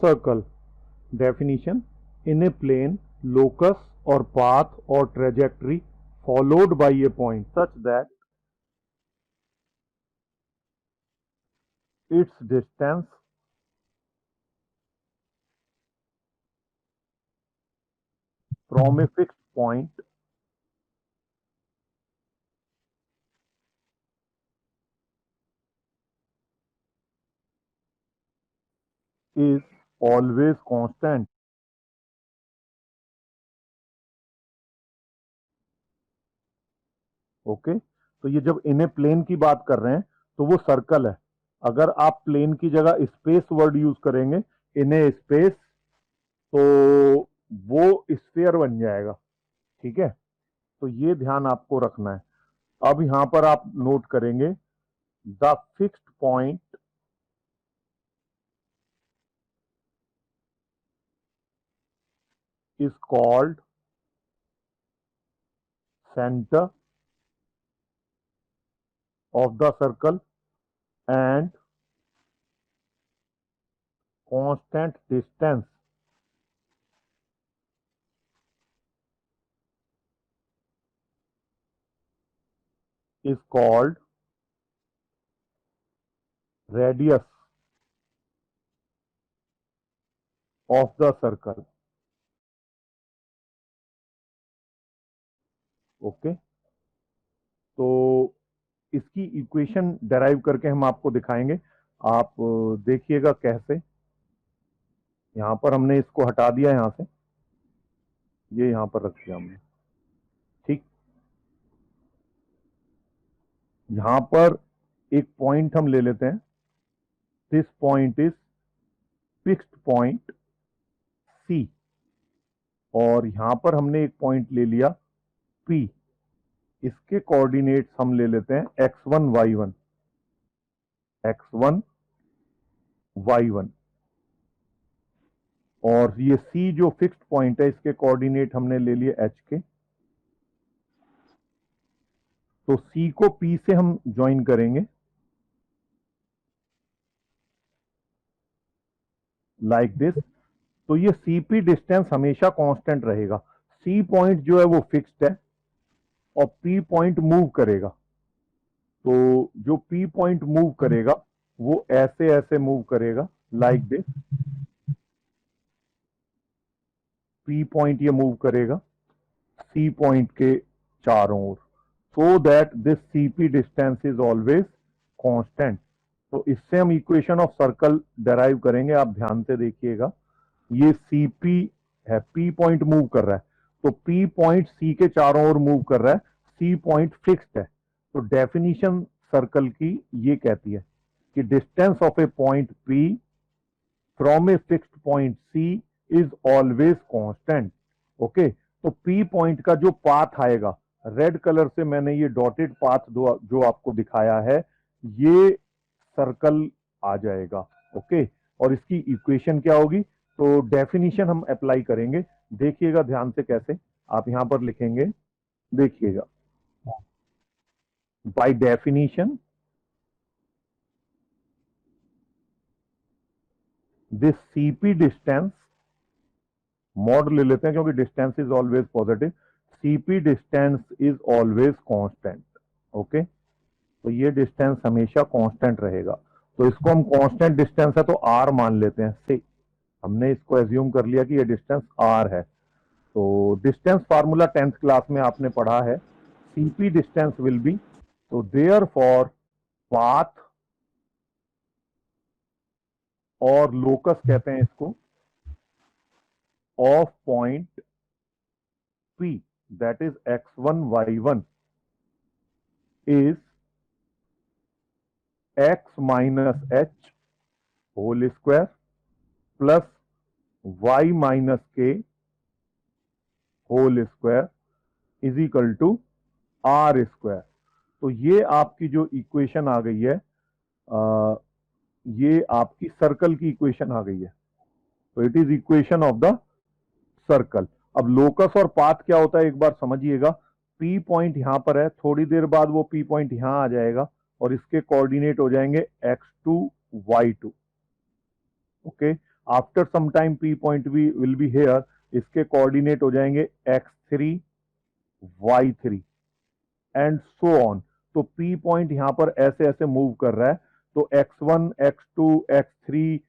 circle. Definition: in a plane, locus or path or trajectory followed by a point such that its distance from a fixed point is always constant. Okay, तो ये जब इन ए plane की बात कर रहे हैं तो वो सर्कल है। अगर आप प्लेन की जगह स्पेस वर्ड यूज करेंगे, इन ए स्पेस, तो वो स्फीयर बन जाएगा। ठीक है, तो ये ध्यान आपको रखना है। अब यहां पर आप नोट करेंगे, the fixed point is called centre of the circle and constant distance is called radius of the circle. Okay, तो इसकी इक्वेशन डेराइव करके हम आपको दिखाएंगे। आप देखिएगा कैसे। यहां पर हमने इसको हटा दिया, यहां से ये यहां पर रख दिया हमने। ठीक, यहां पर एक पॉइंट हम ले लेते हैं। This point is fixed point C, और यहां पर हमने एक पॉइंट ले लिया P। इसके कोऑर्डिनेट्स हम ले लेते हैं x1 y1, x1 y1, और ये C जो फिक्स्ड पॉइंट है इसके कोऑर्डिनेट हमने ले लिए h के। तो C को P से हम ज्वाइन करेंगे लाइक दिस। तो ये CP डिस्टेंस हमेशा कांस्टेंट रहेगा। C पॉइंट जो है वो फिक्स्ड है और P पॉइंट मूव करेगा। तो जो P पॉइंट मूव करेगा वो ऐसे ऐसे मूव करेगा लाइक दिस। P पॉइंट ये मूव करेगा C पॉइंट के चारों ओर, so that this CP distance is always constant. तो इससे हम इक्वेशन ऑफ सर्कल डेराइव करेंगे। आप ध्यान से देखिएगा, ये CP है, P पॉइंट मूव कर रहा है, तो P पॉइंट C के चारों ओर मूव कर रहा है, C पॉइंट फिक्स्ड है। तो डेफिनेशन सर्कल की ये कहती है कि distance of A point P from a fixed point C is always constant. Okay, तो P पॉइंट का जो पाथ आएगा, रेड कलर से मैंने ये डॉटेड पाथ जो आपको दिखाया है, ये सर्कल आ जाएगा। ओके, और इसकी इक्वेशन क्या होगी? तो डेफिनेशन हम अप्लाई करेंगे। देखिएगा ध्यान से कैसे। आप यहां पर लिखेंगे, देखिएगा, by definition this CP distance, mod ले लेते हैं क्योंकि distance is always positive, CP distance is always constant. Okay, तो ये डिस्टेंस हमेशा कांस्टेंट रहेगा। तो इसको हम कांस्टेंट डिस्टेंस है तो R मान लेते हैं। से हमने इसको एज्यूम कर लिया कि ये डिस्टेंस R है। तो डिस्टेंस फार्मूला 10th क्लास में आपने पढ़ा है, CP डिस्टेंस विल बी, तो देयर फॉर पाथ और लोकस कहते हैं इसको, of point P that is x1 y1 is x minus h whole square plus y minus k whole square is equal to r square। तो ये आपकी जो equation आ गई है, ये आपकी सर्कल की इक्वेशन आ गई है। तो it is equation of the circle. अब लोकस और पाथ क्या होता है एक बार समझिएगा। P पॉइंट यहां पर है, थोड़ी देर बाद वो P पॉइंट यहां आ जाएगा और इसके कोऑर्डिनेट हो जाएंगे x2 y2। Okay, after some time P point will be here, इसके कोऑर्डिनेट हो जाएंगे x3 y3 and so on. तो पी पॉइंट यहां पर ऐसे ऐसे मूव कर रहा है, तो x1 x2 x3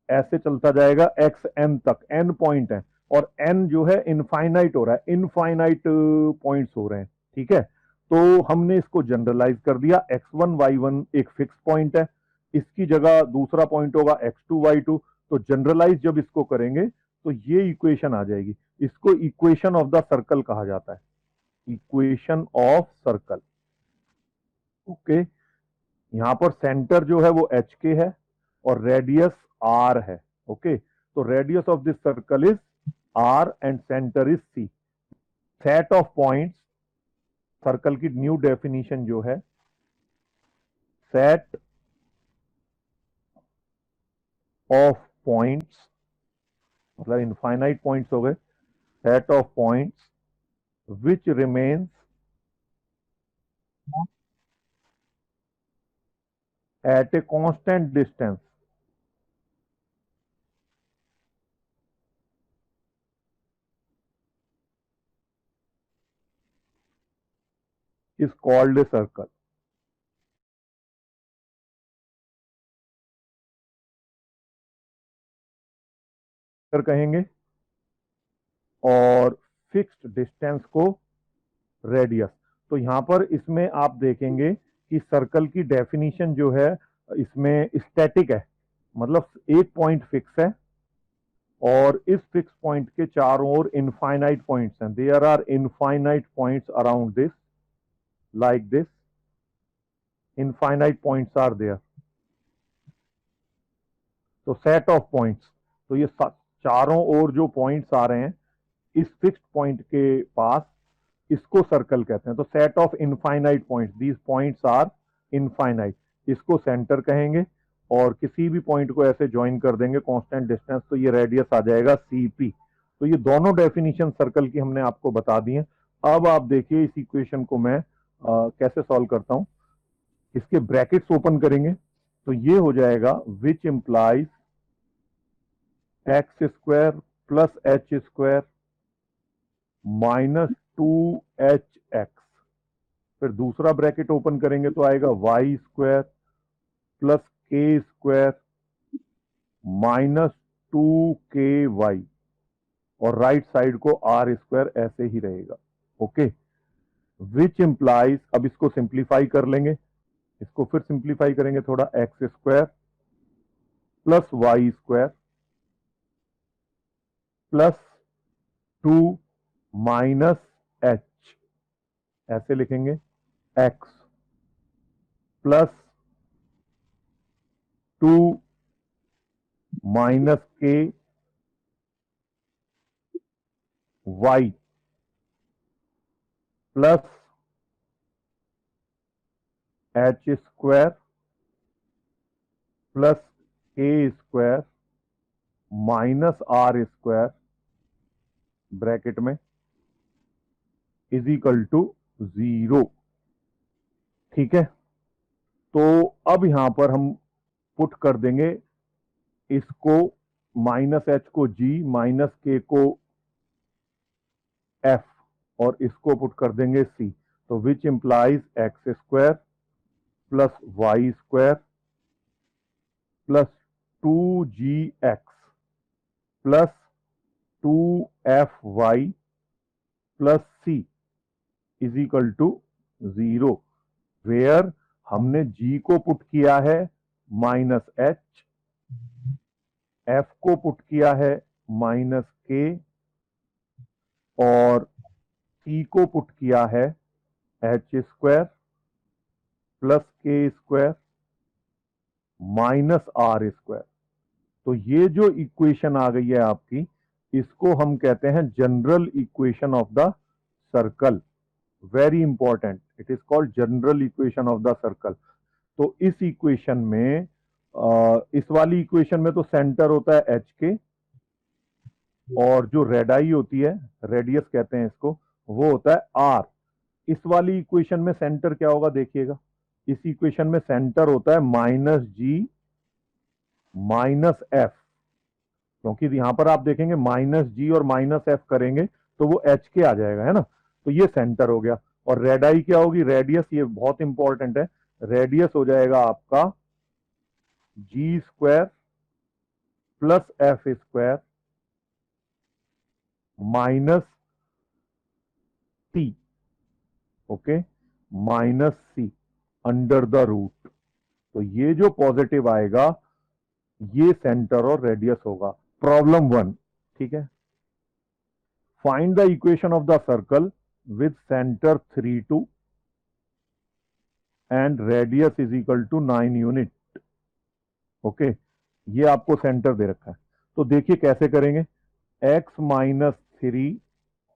ऐसे चलता जाएगा xn तक, n पॉइंट है और n जो है इनफाइनाइट हो रहा है, इनफाइनाइट पॉइंट्स हो रहे हैं, ठीक है। तो हमने इसको जनरलाइज कर दिया, x1 y1 एक फिक्स पॉइंट है, इसकी जगह दूसरा पॉइंट होगा x2 y2। तो जनरलाइज जब इसको करेंगे तो ये इक्वेशन आ जाएगी, इसको इक्वेशन ऑफ द सर्कल कहा जाता है, इक्वेशन ऑफ सर्कल। ओके, यहां पर सेंटर जो है वो एच के है और रेडियस आर है। ओके, तो radius of this circle is R and centre is C. Set of points, circle की न्यू डेफिनेशन जो है, सेट ऑफ पॉइंट्स मतलब इनफाइनाइट पॉइंट्स हो गए, set of points which remains at a constant distance is called a circle। कहेंगे और fixed distance को radius. तो यहां पर इसमें आप देखेंगे कि सर्कल की डेफिनेशन जो है इसमें स्टैटिक है, मतलब एक पॉइंट फिक्स है और इस फिक्स पॉइंट के चारों ओर इनफाइनाइट पॉइंट्स हैं, there are infinite points around this, like this infinite points are there. तो सेट ऑफ पॉइंट्स, तो ये चारों ओर जो पॉइंट्स आ रहे हैं इस फिक्स्ड पॉइंट के पास, इसको सर्कल कहते हैं। तो set of infinite points, these points are infinite, इसको सेंटर कहेंगे और किसी भी पॉइंट को ऐसे ज्वाइन कर देंगे कांस्टेंट डिस्टेंस, तो ये रेडियस आ जाएगा सीपी। तो ये दोनों डेफिनेशन सर्कल की हमने आपको बता दी हैं। अब आप देखिए इस इक्वेशन को मैं कैसे सॉल्व करता हूं। इसके ब्रैकेट्स ओपन करेंगे तो ये हो जाएगा विच implies x square plus h square minus 2hx। फिर दूसरा ब्रैकेट ओपन करेंगे तो आएगा Y square plus k square minus 2ky, और राइट साइड को आर स्क्वायर ऐसे ही रहेगा। ओके, विच इंप्लाइज, अब इसको सिंप्लीफाई कर लेंगे, इसको फिर सिंप्लीफाई करेंगे थोड़ा, x square plus y square plus 2 minus h, ऐसे लिखेंगे, x plus 2 minus k y plus h square plus k square minus r square bracket में इज इक्वल टू 0। ठीक है, तो अब यहां पर हम पुट कर देंगे इसको, माइनस एच को जी, माइनस के को एफ, और इसको पुट कर देंगे सी। तो which implies x square plus y square plus 2gx plus 2fy plus C is equal to 0, where हमने g को पुट किया है माइनस एच, f को पुट किया है माइनस के, और c को पुट किया है H square plus k square minus r square. तो ये जो इक्वेशन आ गई है आपकी, इसको हम कहते हैं general equation of the circle. Very important, it is called general equation of the circle. तो इस इक्वेशन में इस वाली इक्वेशन में तो सेंटर होता है एच के, और जो रेडाई होती है, रेडियस कहते हैं इसको, वो होता है आर। इस वाली इक्वेशन में सेंटर क्या होगा देखिएगा, इस इक्वेशन में सेंटर होता है माइनस जी माइनस एफ, क्योंकि यहां पर आप देखेंगे माइनस जी और माइनस एफ करेंगे तो वो एच के आ जाएगा, है ना। तो ये सेंटर हो गया। और रेडाई क्या होगी, रेडियस, ये बहुत इंपॉर्टेंट है। रेडियस हो जाएगा आपका g square plus f square minus c, okay, minus c under the root. तो ये जो पॉजिटिव आएगा ये सेंटर और रेडियस होगा। प्रॉब्लम 1, ठीक है। Find the equation of the circle with centre 3 2 and radius is equal to 9 unit. Okay, ये आपको सेंटर दे रखा है। तो देखिए कैसे करेंगे। x-3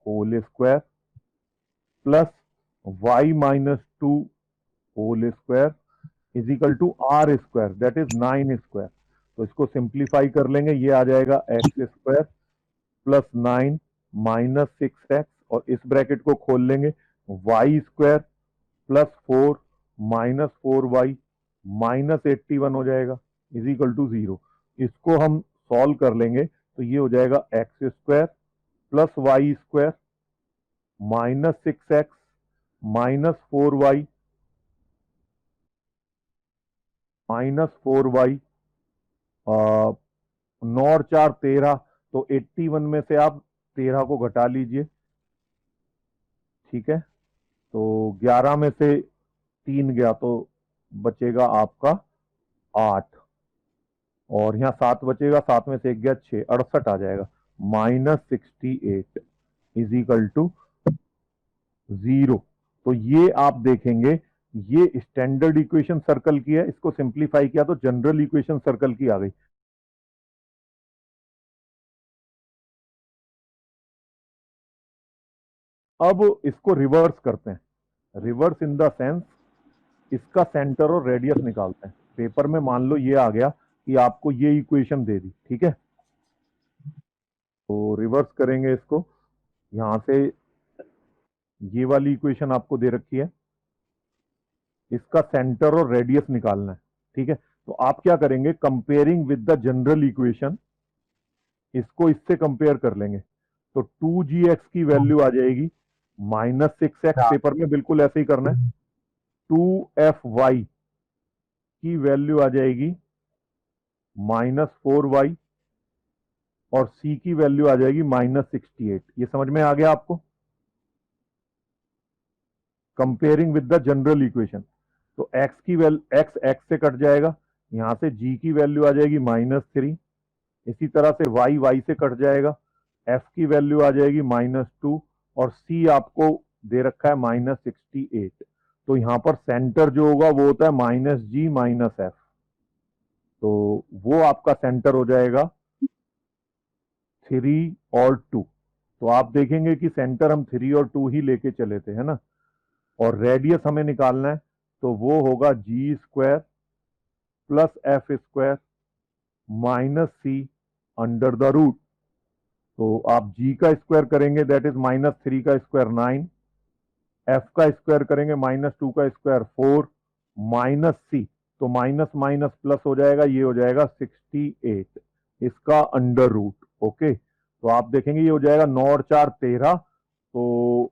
whole square plus y-2 whole square is equal to R square, that is 9 square. तो इसको सिंप्लीफाई कर लेंगे, ये आ जाएगा x square plus 9 minus 6x, और इस ब्रैकेट को खोल लेंगे, y square plus 4 minus 4y minus 81 हो जाएगा इज इक्वल टू 0। इसको हम सॉल्व कर लेंगे तो ये हो जाएगा x square plus y square minus 6x minus 4y minus 4y, 9 और 4 13, तो 81 में से आप 13 को घटा लीजिए, ठीक है। तो 11 में से 3 गया तो बचेगा आपका 8, और यहाँ 7 बचेगा, 7 में से 1 गया 6, 68 आ जाएगा। -68 इज इक्वल टू 0। तो ये आप देखेंगे, ये स्टैंडर्ड इक्वेशन सर्कल की है, इसको सिंप्लीफाई किया तो जनरल इक्वेशन सर्कल की आ गई। अब इसको रिवर्स करते हैं, रिवर्स इन द सेंस इसका सेंटर और रेडियस निकालते हैं। पेपर में मान लो ये आ गया कि आपको ये इक्वेशन दे दी, ठीक है। तो रिवर्स करेंगे इसको, यहां से ये वाली इक्वेशन आपको दे रखी है, इसका सेंटर और रेडियस निकालना है, ठीक है। तो आप क्या करेंगे, comparing with the general equation, इसको इससे कंपेयर कर लेंगे। तो 2gx की वैल्यू आ जाएगी -6x, पेपर में बिल्कुल ऐसे ही करना है। 2fy की वैल्यू आ जाएगी -4y, और c की वैल्यू आ जाएगी -68। ये समझ में आ गया आपको, comparing with the general equation. तो x की वैल्यू, x से कट जाएगा, यहां से g की वैल्यू आ जाएगी -3, इसी तरह से y से कट जाएगा, f की वैल्यू आ जाएगी -2, और c आपको दे रखा है -68। तो यहां पर सेंटर जो होगा वो होता है -g-f, तो वो आपका सेंटर हो जाएगा 3 और 2। तो आप देखेंगे कि सेंटर हम 3 और 2 ही लेके चले थे, है ना। और रेडियस हमें निकालना है, तो वो होगा g square plus f square minus c under the root. तो आप जी का स्क्वायर करेंगे, दैट इज -3 का स्क्वायर 9, एफ का स्क्वायर करेंगे -2 का स्क्वायर 4, माइनस सी, तो माइनस माइनस प्लस हो जाएगा, ये हो जाएगा 68 इसका अंडर रूट। ओके, तो आप देखेंगे ये हो जाएगा 9 और 4 13, तो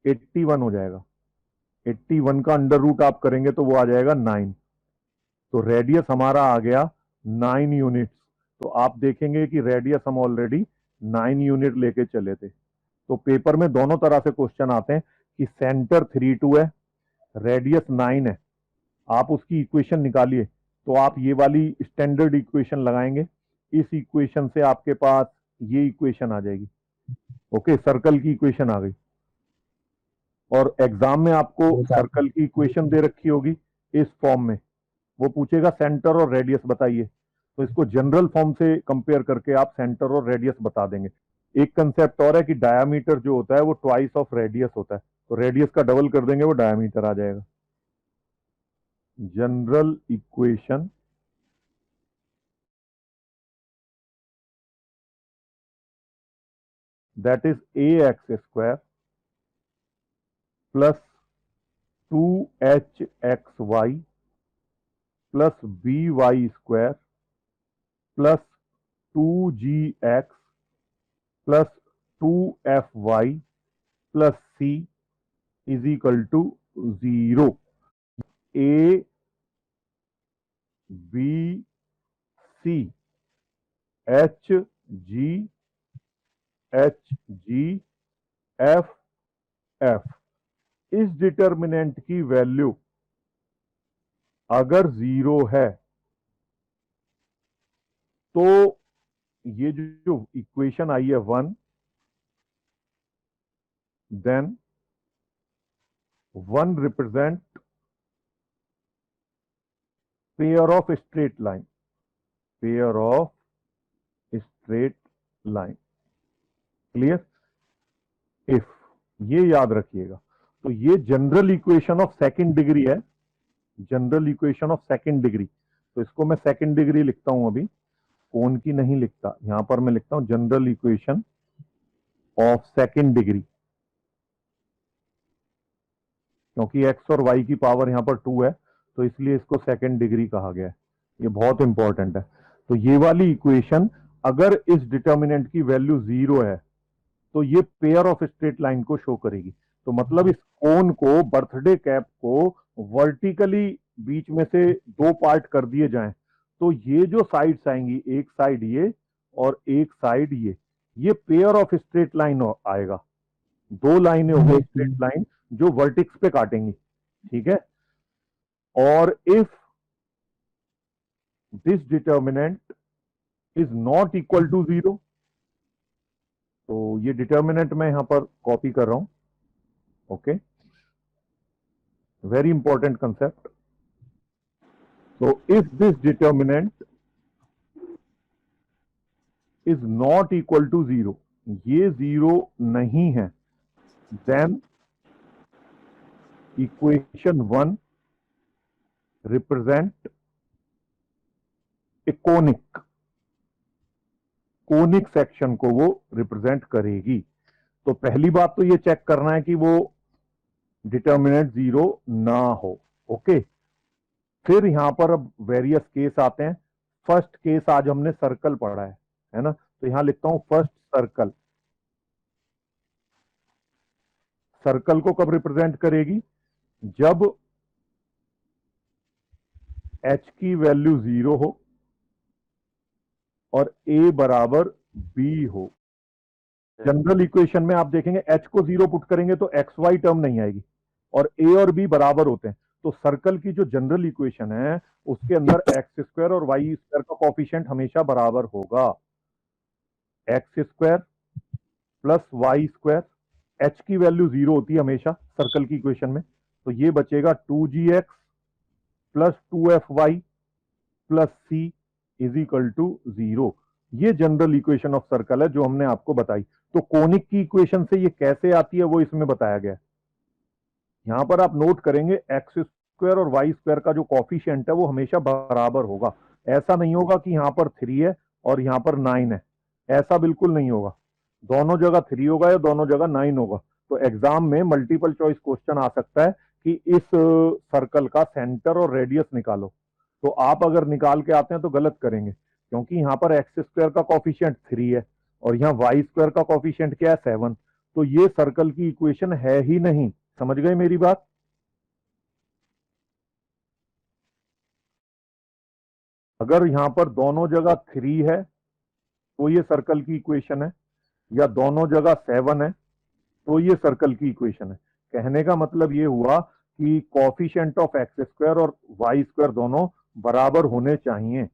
81 हो जाएगा। 81 का अंडर रूट आप करेंगे तो वो आ जाएगा 9। तो रेडियस हमारा आ गया 9 यूनिट्स। तो आप देखेंगे कि रेडियस हम ऑलरेडी 9 यूनिट लेके चले थे। तो पेपर में दोनों तरह से क्वेश्चन आते हैं कि सेंटर 3 2 है, रेडियस 9 है, आप उसकी इक्वेशन निकालिए। तो आप ये वाली स्टैंडर्ड इक्वेशन लगाएंगे, इस इक्वेशन से आपके पास ये इक्वेशन आ जाएगी। ओके, सर्कल की इक्वेशन आ गई। और एग्जाम में आपको सर्कल की इक्वेशन दे रखी होगी इस फॉर्म में, वो पूछेगा सेंटर और रेडियस बताइए, तो इसको जनरल फॉर्म से कंपेयर करके आप सेंटर और रेडियस बता देंगे। एक कंसेप्ट और है कि डायामीटर जो होता है वो ट्वाइस ऑफ रेडियस होता है, तो रेडियस का डबल कर देंगे वो डायामीटर आ जाएगा। General equation that is ax² plus 2hxy plus by² plus 2gx plus 2fy plus c is equal to 0। A B C H G F F, इस डिटर्मिनेंट की वैल्यू अगर 0 है तो ये जो इक्वेशन आई है 1, then 1 represent pair of straight line, pair of straight line. Clear? If, ये याद रखिएगा। तो ये general equation of second degree है, general equation of second degree. तो इसको मैं सेकंड डिग्री लिखता हूं, अभी कोन की नहीं लिखता, यहां पर मैं लिखता हूं general equation of second degree, क्योंकि एक्स और वाई की पावर यहां पर 2 है तो इसलिए इसको सेकंड डिग्री कहा गया है। ये बहुत इंपॉर्टेंट है। तो ये वाली इक्वेशन अगर इस डिटर्मिनेंट की वैल्यू 0 है तो ये पेयर ऑफ स्ट्रेट लाइन को शो करेगी। तो मतलब इस कोन को, बर्थडे कैप को वर्टिकली बीच में से 2 पार्ट कर दिए जाएं तो ये जो साइड्स आएंगी, एक साइड ये और एक साइड ये पेयर ऑफ स्ट्रेट लाइन आएगा। 2 लाइनें हो गई स्ट्रेट लाइन जो वर्टिक्स पे काटेंगी। ठीक है? और if this determinant is not equal to 0, तो ये डिटर्मिनेंट मैं यहां पर कॉपी कर रहा हूं। Okay, very important concept. So if this determinant is not equal to 0, ये 0 नहीं है, then equation 1 represent a conic section को वो रिप्रेजेंट करेगी। तो पहली बात तो ये चेक करना है कि वो डिटर्मिनेंट 0 ना हो। ओके, फिर यहां पर अब वेरियस केस आते हैं। फर्स्ट केस आज हमने सर्कल पढ़ा है ना? तो यहां लिखता हूं फर्स्ट सर्कल। सर्कल को कब रिप्रेजेंट करेगी? जब h की वैल्यू 0 हो और a बराबर b हो। जनरल इक्वेशन में आप देखेंगे h को 0 पुट करेंगे तो xy टर्म नहीं आएगी और a और b बराबर होते हैं। तो सर्कल की जो जनरल इक्वेशन है उसके अंदर एक्स स्क्वायर और वाई स्क्वायर का कॉफिशिएंट हमेशा बराबर होगा। X square plus y square, H की वैल्यू 0 होती है हमेशा सर्कल की इक्वेशन में, तो ये बचेगा 2gx plus 2fy plus c is equal to 0। ये जनरल इक्वेशन ऑफ सर्कल है जो हमने आपको बताई। तो कोनिक की इक्वेशन से ये कैसे आती है वो इसमें बताया गया है। यहां पर आप नोट करेंगे एक्स स्क्वायर और वाई स्क्वायर का जो कॉफिशिएंट है वो हमेशा बराबर होगा। ऐसा नहीं होगा कि यहां पर 3 है और यहां पर 9 है, ऐसा बिल्कुल नहीं होगा। दोनों जगह 3 होगा या दोनों जगह 9 होगा। तो एग्जाम में मल्टीपल चॉइस क्वेश्चन आ सकता है कि इस सर्कल का सेंटर और रेडियस निकालो। तो आप अगर निकाल के आते हैं तो गलत करेंगे, क्योंकि यहां पर एक्स स्क्वायर का कॉफिशिएंट 3 है और यहां वाई स्क्वायर का कॉफिशिएंट क्या है 7। तो ये सर्कल की इक्वेशन है ही नहीं। समझ गए मेरी बात? अगर यहां पर दोनों जगह 3 है तो ये सर्कल की इक्वेशन है, या दोनों जगह 7 है तो ये सर्कल की इक्वेशन है। कहने का मतलब ये हुआ कि कॉफिशिएंट ऑफ एक्स स्क्वायर और वाई स्क्वायर दोनों बराबर होने चाहिए।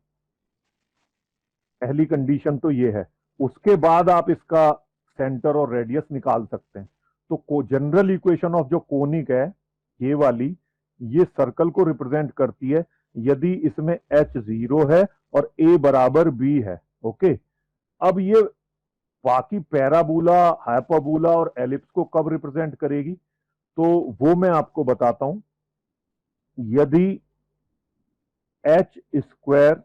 पहली कंडीशन तो ये है। उसके बाद आप इसका सेंटर और रेडियस निकाल सकते हैं। तो जनरल इक्वेशन ऑफ जो कोनिक है ये वाली, ये सर्कल को रिप्रेजेंट करती है यदि इसमें h 0 है और a बराबर b है। ओके, अब ये बाकी पैराबोला, हाइपरबोला और एलिप्स को कब रिप्रेजेंट करेगी तो वो मैं आपको बताता हूं। यदि h square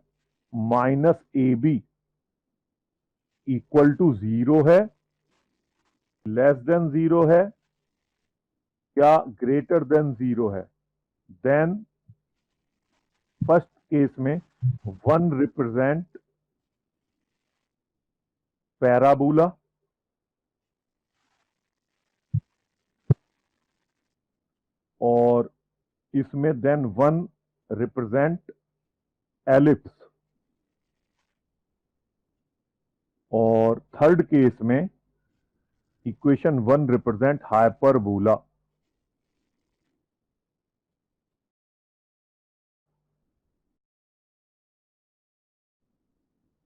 minus A B equal to 0 है, लेस देन 0 है या ग्रेटर देन 0 है, देन फर्स्ट केस में 1 रिप्रेजेंट पैराबोला और इसमें देन 1 रिप्रेजेंट एलिप्स और थर्ड केस में इक्वेशन 1 रिप्रेजेंट हाइपरबोला।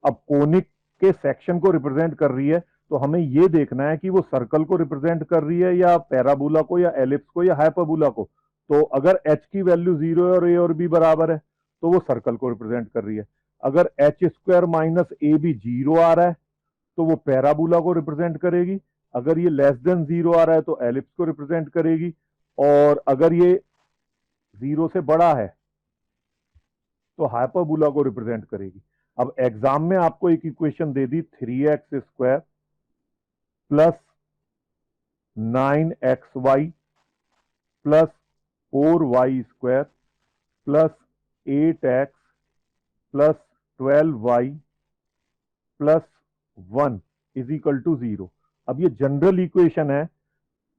अब कोनिक के सेक्शन को रिप्रेजेंट कर रही है तो हमें यह देखना है कि वो सर्कल को रिप्रेजेंट कर रही है या पैराबोला को या एलिप्स को या हाइपरबोला को। तो अगर h की वैल्यू 0 और a और b बराबर है तो वो सर्कल को रिप्रेजेंट कर रही है। अगर h square minus A B 0 आ रहा है तो वो पैराबोला को रिप्रेजेंट करेगी। अगर ये लेस देन 0 आ रहा है तो एलिप्स को रिप्रेजेंट करेगी और अगर ये 0 से बड़ा है तो हाइपरबोला को रिप्रेजेंट करेगी। अब एग्जाम में आपको एक इक्वेशन दे दी 3x square plus 9xy plus 4y square plus 8x plus 12y plus 1 is equal to 0। अब ये जनरल इक्वेशन है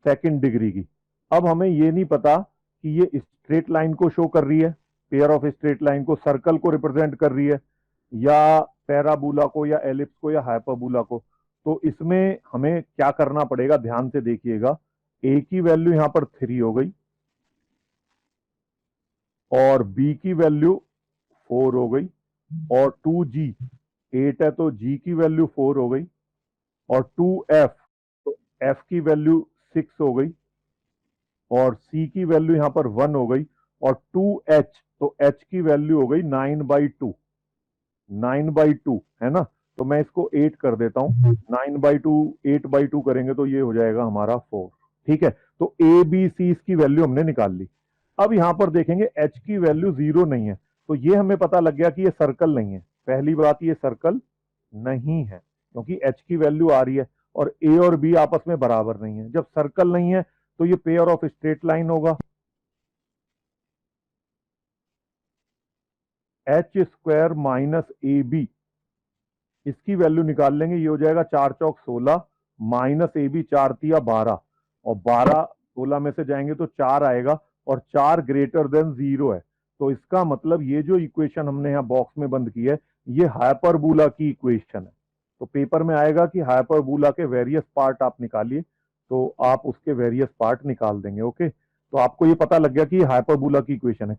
सेकंड डिग्री की। अब हमें ये नहीं पता कि ये स्ट्रेट लाइन को शो कर रही है, पेयर ऑफ स्ट्रेट लाइन को, सर्कल को रिप्रेजेंट कर रही है या पैराबोला को या एलिप्स को या हाइपरबोला को। तो इसमें हमें क्या करना पड़ेगा, ध्यान से देखिएगा। a की वैल्यू यहां पर 3 हो गई और b की वैल्यू 4 हो गई और 2g 8 है तो g की वैल्यू 4 हो गई और 2f तो f की वैल्यू 6 हो गई और c की वैल्यू यहां पर 1 हो गई और 2h तो h की वैल्यू हो गई 9/2 9/2 है ना। तो मैं इसको 8 कर देता हूं, 9/2 8/2 करेंगे तो ये हो जाएगा हमारा 4। ठीक है, तो ए बी सी इसकी वैल्यू हमने निकाल ली। अब यहां पर देखेंगे h की वैल्यू 0 नहीं है तो ये हमें पता लग गया कि ये सर्कल नहीं है। पहली बात, ये सर्कल नहीं है क्योंकि h की वैल्यू आ रही है और a और b आपस में बराबर नहीं है। जब सर्कल नहीं है तो ये पेयर ऑफ स्ट्रेट लाइन होगा। h square minus A B इसकी वैल्यू निकाल लेंगे, ये हो जाएगा 4 चौक 16 माइनस ए बी 4 तिया 12 और 12 16 में से जाएंगे तो 4 आएगा और 4 ग्रेटर देन 0 है। तो इसका मतलब ये जो इक्वेशन हमने यहां बॉक्स में बंद की है ये हाइपरबोला की इक्वेशन है। तो पेपर में आएगा कि हाइपरबोला के वेरियस पार्ट आप निकालिए, तो आप उसके वेरियस पार्ट निकाल देंगे। ओके, तो आपको ये पता लग गया कि ये हाइपरबोला की इक्वेशन है।